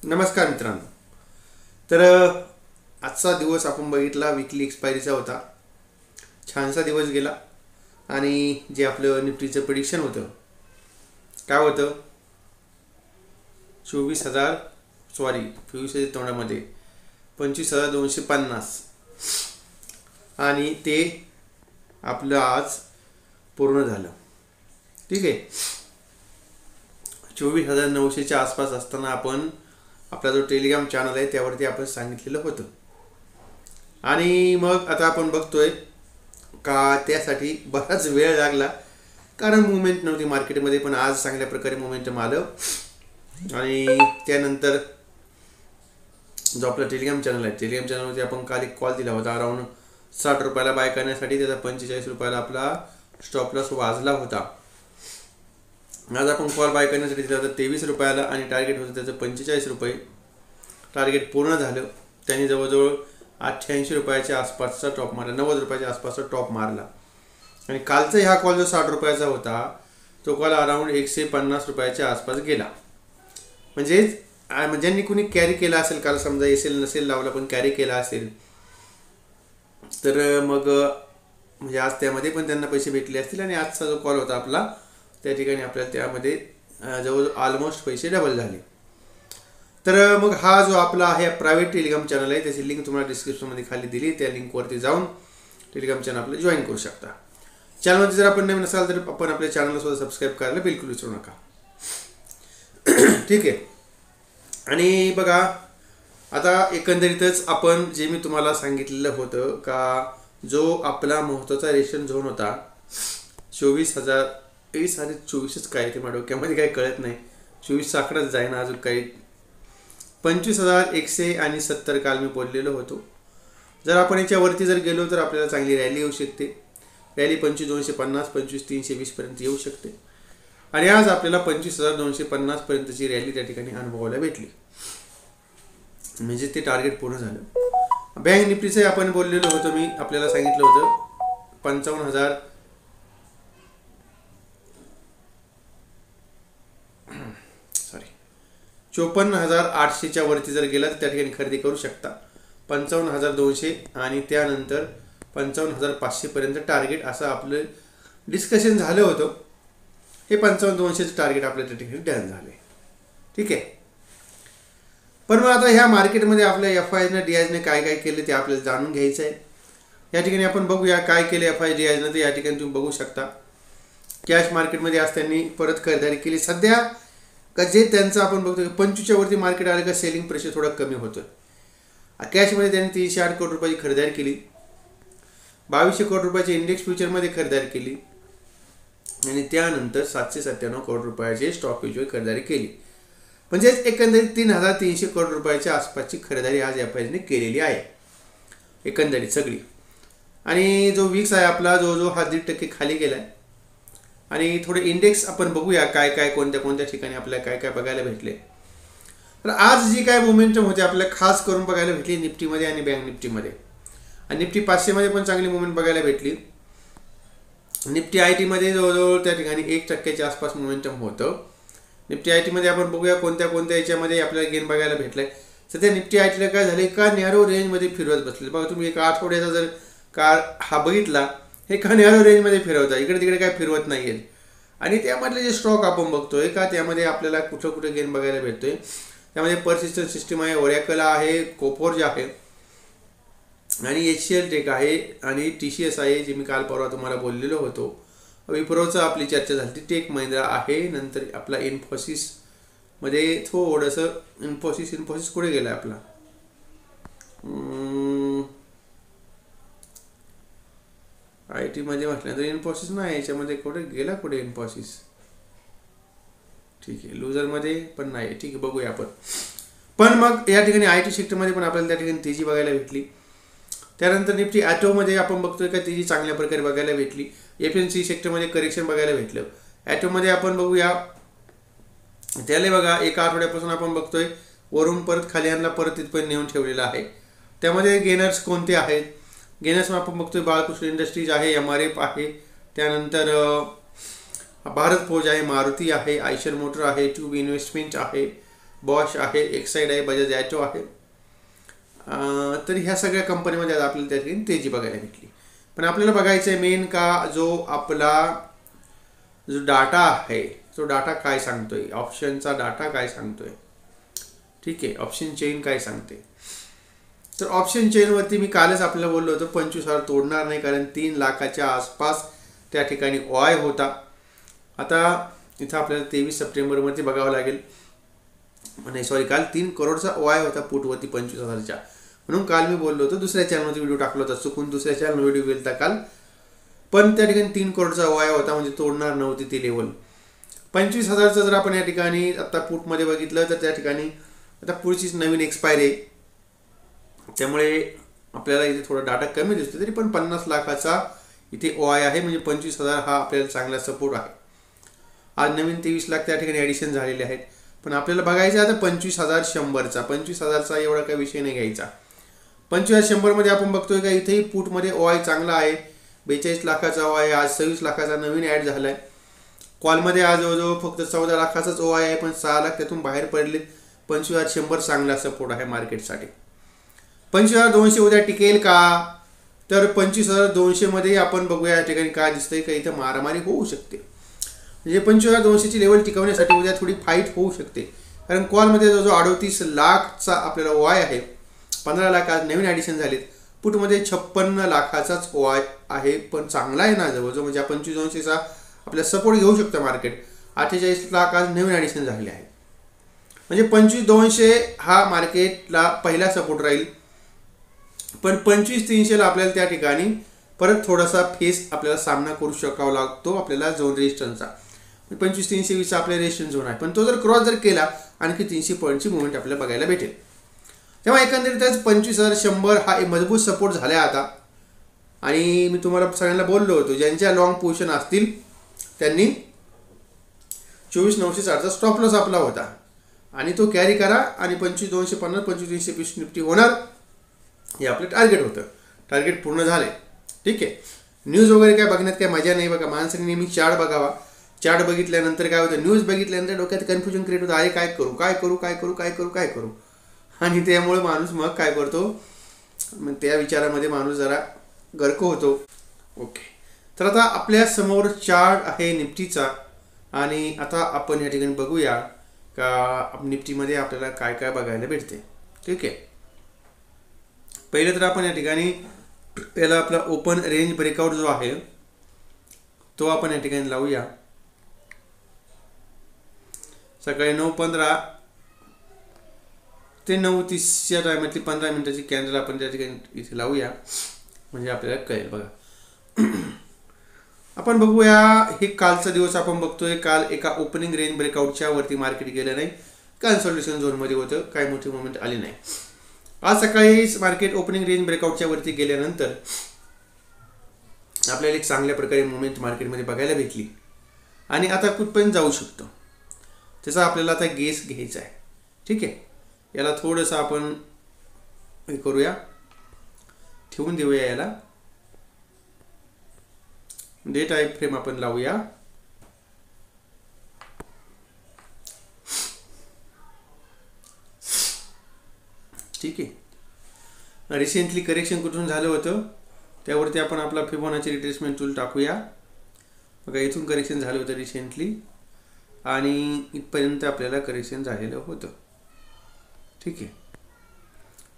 नमस्कार मित्रांनो. तर आजचा दिवस आपण बघितला विकली एक्सपायरीचा होता. छानसा दिवस गेला आणि जे आपलं निफ्टीचं प्रिडिक्शन होतं काय होतं 24,000 तोंडामध्ये 25,250 आणि ते आपलं आज पूर्ण झालं. ठीक आहे. 24,900च्या आसपास असताना आपण आपला जो टेलिग्राम चॅनल आहे त्यावरती आपण सांगितलेलं होतं आणि मग आता आपण बघतोय का त्यासाठी बराच वेळ लागला कारण मुवमेंट नव्हती मार्केटमध्ये. पण आज चांगल्या प्रकारे मोमेंटम आलं आणि त्यानंतर जो आपला टेलिग्राम चॅनल आहे टेलिग्राम चॅनलवरती आपण काल एक कॉल दिला होता अराउंड 60 रुपयाला बाय करण्यासाठी. त्याचा 45 रुपयाला आपला स्टॉप लॉस वाजला होता. आज आपण कॉल बाय करण्यासाठी दिला होता 23 रुपयाला आणि टार्गेट होतं त्याचं 45 रुपये. टार्गेट पूर्ण झालं. त्यांनी जवळजवळ 88 रुपयाच्या आसपासचा टॉप मारला, 90 रुपयाच्या आसपासचा टॉप मारला. आणि कालचा ह्या कॉल जो 60 रुपयाचा होता तो कॉल अराउंड 150 रुपयाच्या आसपास गेला. म्हणजेच ज्यांनी कुणी कॅरी केला असेल काल, समजा एसेल नसेल लावला पण कॅरी केला असेल तर मग म्हणजे आज त्यामध्ये पण त्यांना पैसे भेटले असतील. आणि आजचा जो कॉल होता आपला त्या ठिकाणी आपल्याला त्यामध्ये जवळ ऑलमोस्ट पैसे डबल झाले. तर मग हा जो आपला आहे प्रायव्हेट टेलिग्राम चॅनल आहे त्याची लिंक तुम्हाला डिस्क्रिप्शनमध्ये खाली दिली. त्या लिंकवरती जाऊन टेलिग्राम चॅनल आपलं जॉईन करू शकता. चॅनलमध्ये जर आपण नवीन असाल तर आपण आपल्या चॅनलला सुद्धा सबस्क्राईब करायला बिलकुल विसरू नका. ठीक आहे. आणि बघा आता एकंदरीतच आपण जे मी तुम्हाला सांगितलेलं होतं का जो आपला महत्त्वाचा रेशन झोन होता 24,000 24च काय ते माझ्या डोक्यामध्ये काही कळत नाही. 24चा आकडाच जाईना अजून काही. 25,170 काल मी बोललेलो होतो. जर आपण याच्यावरती जर गेलो तर आपल्याला चांगली रॅली येऊ शकते. रॅली 25,250 25,320 पर्यंत येऊ शकते. आणि आज आपल्याला 25,250 पर्यंतची रॅली त्या ठिकाणी अनुभवायला भेटली. म्हणजे ते टार्गेट पूर्ण झालं. बँक निफ्टीचं आपण बोललेलो होतो, मी आपल्याला सांगितलं होतं 54,800च्या वरती जर गेला तर त्या ठिकाणी खरेदी करू शकता. 55,200 आणि त्यानंतर 55,500 पर्यंत टार्गेट असं आपलं डिस्कशन झालं होतं. हे 55,200चं टार्गेट आपल्या त्या ठिकाणी डन झाले. ठीक आहे. पण मग आता ह्या मार्केटमध्ये आपल्या एफ-आयने डी-आयने काय काय केलं ते आपल्याला जाणून घ्यायचं आहे. या ठिकाणी आपण बघूया काय केलं एफ-आय डी-आयनं. तर या ठिकाणी तुम्ही बघू शकता कॅश मार्केटमध्ये आज त्यांनी परत खरेदी केली. सध्या का जे त्यांचं आपण बघतो 25च्या वरती मार्केट आलं का सेलिंग प्रेशर थोडं कमी होतं. कॅशमध्ये त्यांनी 308 कोटी रुपयाची खरेदी केली. 2200 कोटी रुपयाची इंडेक्स फ्युचरमध्ये खरेदी केली आणि त्यानंतर 797 कोटी रुपयाचे स्टॉक फ्युचर खरेदी केली. म्हणजेच एकंदरीत 3,300 कोटी रुपयाच्या आसपासची खरेदी आज एफ-आयने केलेली आहे एकंदरीत सगळी. आणि जो विक्स आहे आपला जो हा 1.5% खाली गेला आहे. आणि थोडे इंडेक्स आपण बघूया काय काय कोणत्या कोणत्या ठिकाणी आपल्याला काय काय बघायला भेटले. तर आज जी काय मोमेंटम होते आपल्याला खास करून बघायला भेटली निफ्टीमध्ये आणि बँक निफ्टीमध्ये. आणि निफ्टी 500मध्ये पण चांगली मुवमेंट बघायला भेटली. निफ्टी आय-टीमध्ये जवळजवळ त्या ठिकाणी 1%च्या आसपास मोमेंटम होतं. निफ्टी आय-टीमध्ये आपण बघूया कोणत्या कोणत्या याच्यामध्ये आपल्याला गेन बघायला भेटलंय. सध्या निफ्टी आय-टीला काय झाले का नॅरो रेंजमध्ये फिरवत बसले. बघा तुम्ही एक आठवड्याचा जर काळ हा बघितला हे का नॅरो रेंजमध्ये फिरवता, इकडे तिकडे काय फिरवत नाही आहेत. आणि त्यामधले जे स्टॉक आपण बघतोय का त्यामध्ये आपल्याला कुठं कुठं गेन बघायला भेटतोय. त्यामध्ये पर्सिस्टंट सिस्टम आहे, ओरॅकल आहे, कोफोर्ज आहे आणि HCL टेक आहे आणि TCS आहे जे मी काल परवा तुम्हाला बोललेलो होतो. विप्रोचं आपली चर्चा झाली. टेक महिंद्रा आहे. नंतर आपला इन्फोसिसमध्ये थोडंसं इन्फोसिस कुठे गेला आपला आय-टीमध्ये म्हटलं तर इन्फोसिस नाही, याच्यामध्ये कुठे गेला कुठे इन्फोसिस. ठीक आहे. लुझरमध्ये पण नाही. ठीक आहे बघूया आपण. पण मग या ठिकाणी IT सेक्टरमध्ये पण आपल्याला त्या ठिकाणी तेजी बघायला भेटली. त्यानंतर निफ्टी ॲटोमध्ये आपण बघतोय का तेजी चांगल्या प्रकारे बघायला भेटली. FMC सेक्टरमध्ये करेक्शन बघायला भेटलं. ॲटोमध्ये आपण बघूया त्याला बघा एका आठवड्यापासून आपण बघतोय वरून परत खाली आणला परत तिथपर्यंत नेऊन ठेवलेला आहे. त्यामध्ये गेनर्स कोणते आहेत. गेनर्स आपण बघतोय बाळकृष्ण इंडस्ट्रीज आहे, MRF आहे, त्यानंतर भारत फोर्ज आहे, मारुती आहे, आयशर मोटर आहे, ट्यूब इन्व्हेस्टमेंट आहे, बॉश आहे, एक्साइड आहे, बजाज ॲटो आहे. तर ह्या सगळ्या कंपनीमध्ये आपल्याला त्या ठिकाणी तेजी बघायला भेटली. पण आपल्याला बघायचं आहे मेन का जो आपला जो डाटा आहे तो डाटा काय सांगतोय, ऑप्शनचा डाटा काय सांगतोय. ठीक आहे, ऑप्शन चेन काय सांगते. तर ऑप्शन चेनवरती मी कालच आपल्याला बोललो होतो 25,000 तोडणार नाही, कारण 3 लाखाच्या आसपास त्या ठिकाणी OI होता. आता इथं आपल्याला 23 सप्टेंबरवरती बघावं लागेल. नाही सॉरी, काल 3 करोडचा OI होता पुटवरती 25,000च्या. म्हणून काल मी बोललो होतो, दुसऱ्या चॅनलवरती व्हिडिओ टाकला होता, चुकून दुसऱ्या चॅनल व्हिडिओ गेलता काल. पण त्या ठिकाणी 3 करोडचा OI होता, म्हणजे तोडणार नव्हती ती लेवल. 25,000चं जर आपण या ठिकाणी आता पुटमध्ये बघितलं तर त्या ठिकाणी आता पुढचीच नवीन एक्सपायरी आहे, त्यामुळे आपल्याला इथे थोडा डाटा कमी दिसतो. तरी पण 50 लाखाचा इथे OI आहे, म्हणजे 25,000 हा आपल्याला चांगला सपोर्ट आहे. आज नवीन 23 लाख त्या ठिकाणी ॲडिशन झालेले आहेत. पण आपल्याला बघायचं आता 25,100चा. 25,000चा एवढा काही विषय नाही घ्यायचा. 25,100मध्ये आपण बघतोय का इथेही पुटमध्ये OI चांगला आहे. 42 लाखाचा OI, आज 26 लाखाचा नवीन ॲड झाला आहे. कॉलमध्ये आज जवळजवळ फक्त 14 लाखाचाच OI आहे, पण 6 लाख त्यातून बाहेर पडले. 25,100 चांगला सपोर्ट आहे मार्केटसाठी. 25,200 उद्या टिकेल का, तर 25,200मध्ये आपण बघूया या ठिकाणी काय दिसतंय का इथं मारामारी होऊ शकते. म्हणजे 25,200ची लेवल टिकवण्यासाठी उद्या थोडी फाईट होऊ शकते, कारण कॉलमध्ये जो 38 लाखचा आपल्याला OI आहे, 15 लाख आज नवीन ॲडिशन झालेत. पुटमध्ये 56 लाखाचाच OI आहे, पण चांगला आहे ना जवळजवळ, म्हणजे 25,200चा आपल्याला सपोर्ट घेऊ शकतं मार्केट. 48 लाख आज नवीन ॲडिशन झालेले आहे, म्हणजे 25,200 हा मार्केटला पहिला सपोर्ट राहील. पण 25,300ला आपल्याला त्या ठिकाणी परत थोडासा फेस आपल्याला सामना करू शकावा लागतो आपल्याला झोन रेजिस्टन्सचा. 25,320 आपल्या रेजिस्टन्स झोन आहे, पण तो जर क्रॉस जर केला आणखी 300 पॉईंटची मुवमेंट आपल्याला बघायला भेटेल. तेव्हा एकंदरीतच 25,100 हा एक मजबूत सपोर्ट झाला आहे आता. आणि मी तुम्हाला सगळ्यांना बोललो होतो, ज्यांच्या लॉंग पोझिशन असतील त्यांनी 24,960चा स्टॉप लॉस आपला होता आणि तो कॅरी करा, आणि 25,250 25,320 निफ्टी होणार हे आपलं टार्गेट होतं. टार्गेट पूर्ण झाले. ठीक आहे. न्यूज वगैरे काय बघण्यात काय मजा नाही बघा. माणसाने नेहमी चार्ट बघावा. चार्ट बघितल्यानंतर काय होतं, न्यूज बघितल्यानंतर डोक्यात कन्फ्युजन क्रिएट होतं, अरे काय करू काय करू काय करू काय करू काय करू, आणि त्यामुळे माणूस मग काय करतो, मग त्या विचारामध्ये माणूस जरा गर्क होतो. ओके, तर आता आपल्या समोर चार्ट आहे निफ्टीचा, आणि आता आपण या ठिकाणी बघूया का निफ्टीमध्ये आपल्याला काय काय बघायला भेटते. ठीक आहे. पहिले तर आपण या ठिकाणी याला आपला ओपन रेंज ब्रेकआउट जो आहे तो आपण या ठिकाणी लावूया. सकाळी 9:15 ते 9:30च्या टायमातली 15 मिनिटाची कॅन्डल आपण त्या ठिकाणी इथे लावूया, म्हणजे आपल्याला कळेल. बघा आपण बघूया, हे कालचा दिवस आपण बघतोय. काल एका ओपनिंग रेंज ब्रेकआउटच्या वरती मार्केट गेलं नाही, कन्सोलिडेशन झोनमध्ये होतं, काही मोठी मुवमेंट आली नाही. आज सकाळी मार्केट ओपनिंग रेंज ब्रेकआउटच्या वरती गेल्यानंतर आपल्याला एक चांगल्या प्रकारे मुवमेंट मार्केटमध्ये बघायला भेटली, आणि आता कुठपर्यंत जाऊ शकतो त्याचा आपल्याला आता गेस घ्यायचा आहे. ठीक आहे. याला थोडंसं आपण हे करूया, ठेवून देऊया. याला डे टाइम फ्रेम आपण लावूया. ठीक आहे. रिसेंटली करेक्शन कुठून झालं होतं त्यावरती आपण आपला फिबोनाची रिट्रेसमेंट टूल टाकूया. बघा इथून करेक्शन झालं होतं रिसेंटली, आणि इथपर्यंत आपल्याला करेक्शन झालेलं होतं. ठीक आहे.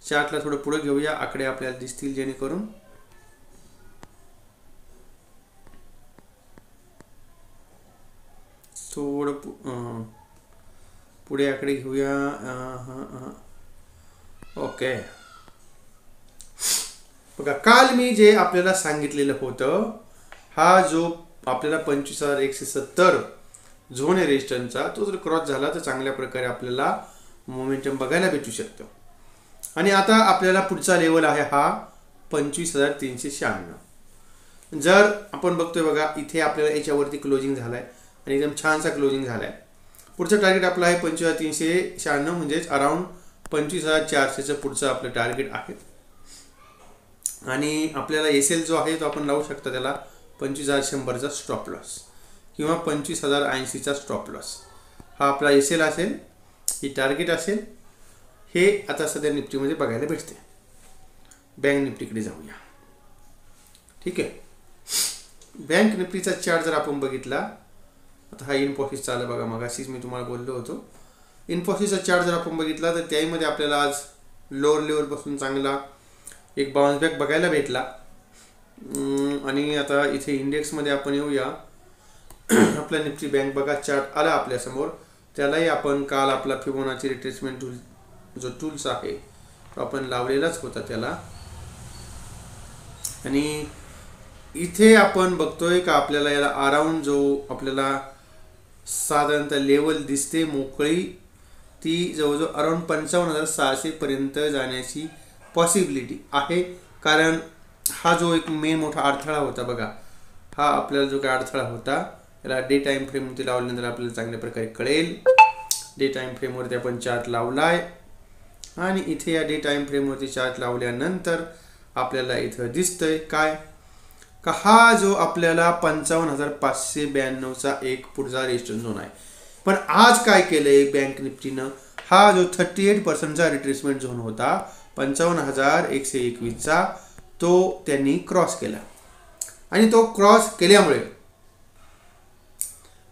चार्टला थोडं पुढे घेऊया, आकडे आपल्याला दिसतील जेणेकरून. थोडं पुढे आकडे घेऊया. ओके. बघा काल मी जे आपल्याला सांगितलेलं होतं, हा जो आपल्याला 25,170 झोन आहे रेजिस्टन्सचा, तो जर क्रॉस झाला तर चांगल्या प्रकारे आपल्याला मोमेंटम बघायला भेटू शकतं. आणि आता आपल्याला पुढचा लेवल आहे हा 25,396. जर आपण बघतोय बघा इथे आपल्याला याच्यावरती क्लोजिंग झालाय आणि एकदम छानसा क्लोजिंग झालाय. पुढचं टार्गेट आपलं आहे 25,396, म्हणजेच अराउंड 25,400चं पुढचं आपलं टार्गेट आहे. आणि आपल्याला एसएल जो आहे तो आपण लावू शकता त्याला 25,100चा स्टॉप लॉस किंवा 25,080चा स्टॉप लॉस, हा आपला एसएल असेल. ही टार्गेट असेल. हे आता सध्या निफ्टीमध्ये बघायला भेटते. बँक निफ्टीकडे जाऊया. ठीक आहे. बँक निफ्टीचा चार्ट जर आपण बघितला, आता हा इन्फोसिसचा आला बघा, मगाशीच मी तुम्हाला बोललो होतो. इन्फोसिसचा चार्ट जर आपण बघितला तर त्यामध्ये आपल्याला आज लोअर लेवलपासून चांगला एक बाउन्स बॅक बघायला भेटला. आणि आता इथे इंडेक्समध्ये आपण येऊया. आपला निफ्टी बँक बघा चार्ट आला आपल्यासमोर. त्यालाही आपण काल आपला फिबोनाची रिट्रेसमेंट टूल जो टूल्स आहे तो आपण लावलेलाच होता त्याला. आणि इथे आपण बघतोय का आपल्याला याला अराउंड जो आपल्याला साधारणतः लेवल दिसते मोकळी, ती जवळजवळ अराउंड 55,600 पर्यंत जाण्याची पॉसिबिलिटी आहे. कारण हा जो एक मेन मोठा अडथळा होता बघा, हा आपल्याला जो काय अडथळा होता याला डे टाइम फ्रेमवरती लावल्यानंतर आपल्याला चांगल्या प्रकारे कळेल. डे टाइम फ्रेमवरती आपण चार्ट लावलाय आणि इथे या डे टाइम फ्रेमवरती चार्ट लावल्यानंतर आपल्याला इथं दिसतंय काय का हा जो आपल्याला 55,592चा एक पुढचा रेजिस्टन्स झोन आहे. पण आज काय केलंय बँक निफ्टीनं, हा जो 38% रिट्रेसमेंट झोन होता 55,121चा, तो त्यांनी क्रॉस केला. आणि तो क्रॉस केल्यामुळे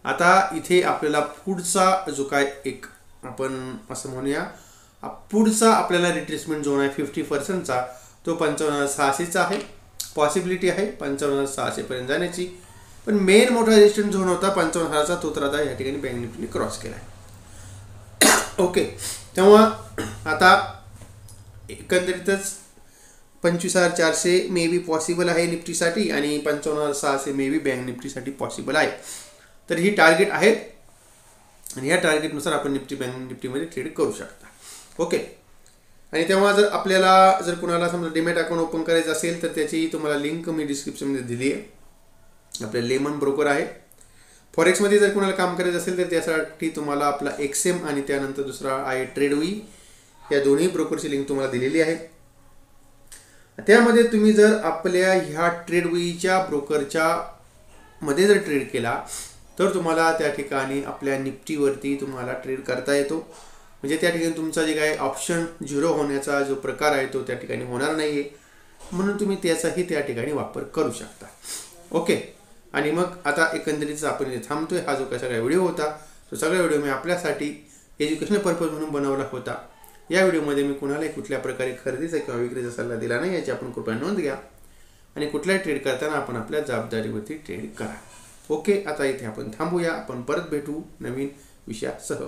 आता इथे आपल्याला पुढचा जो काय एक आपण असं म्हणूया पुढचा आपल्याला रिट्रेसमेंट झोन आहे 50%चा, तो 55,600चा आहे. पॉसिबिलिटी आहे 55,600 पर्यंत जाण्याची. पण मेन मोठा रेजिस्टन्स झोन होता 55,000चा, तो तर आता या ठिकाणी बँक निफ्टीने क्रॉस केला आहे. ओके. तेव्हा आता एकंदरीतच 25,400 मे बी पॉसिबल आहे निफ्टीसाठी आणि 55,600 मे बी बँक निफ्टीसाठी पॉसिबल आहे. तर ही टार्गेट आहे आणि या टार्गेटनुसार आपण निफ्टी बँक निफ्टीमध्ये ट्रेड करू शकता. ओके. आणि तेव्हा जर आपल्याला जर कुणाला समजा डीमॅट अकाउंट ओपन करायचं असेल तर त्याची तुम्हाला लिंक मी डिस्क्रिप्शनमध्ये दिली आहे. आपल्या लेमन ब्रोकर आहे. फॉरेक्समध्ये जर कुणाला काम करायचं असेल तर त्यासाठी तुम्हाला आपला एक्सएम आणि त्यानंतर दुसरा आहे ट्रेडवी, या दोन्ही ब्रोकरची लिंक तुम्हाला दिलेली आहे. त्यामध्ये तुम्ही जर आपल्या ह्या ट्रेडवीच्या ब्रोकरच्या मध्ये जर ट्रेड केला तर तुम्हाला त्या ठिकाणी आपल्या निफ्टीवरती तुम्हाला ट्रेड करता येतो. म्हणजे त्या ठिकाणी तुमचा जे काही ऑप्शन झिरो होण्याचा जो प्रकार आहे तो त्या ठिकाणी होणार नाही आहे, म्हणून तुम्ही त्याचाही त्या ठिकाणी वापर करू शकता. ओके. आणि मग आता एकंदरीत आपण इथे थांबतोय. हा जो काही सगळा व्हिडिओ होता तो सगळा व्हिडिओ मी आपल्यासाठी एज्युकेशनल पर्पज म्हणून बनवला होता. या व्हिडिओमध्ये मी कुणालाही कुठल्या प्रकारे खरेदीचा किंवा विक्रीचा सल्ला दिला नाही, याची आपण कृपया नोंद घ्या. आणि कुठलाही ट्रेड करताना आपण आपल्या जबाबदारीवरती ट्रेड करा. ओके. आता इथे आपण थांबूया. आपण परत भेटू नवीन विषयासह.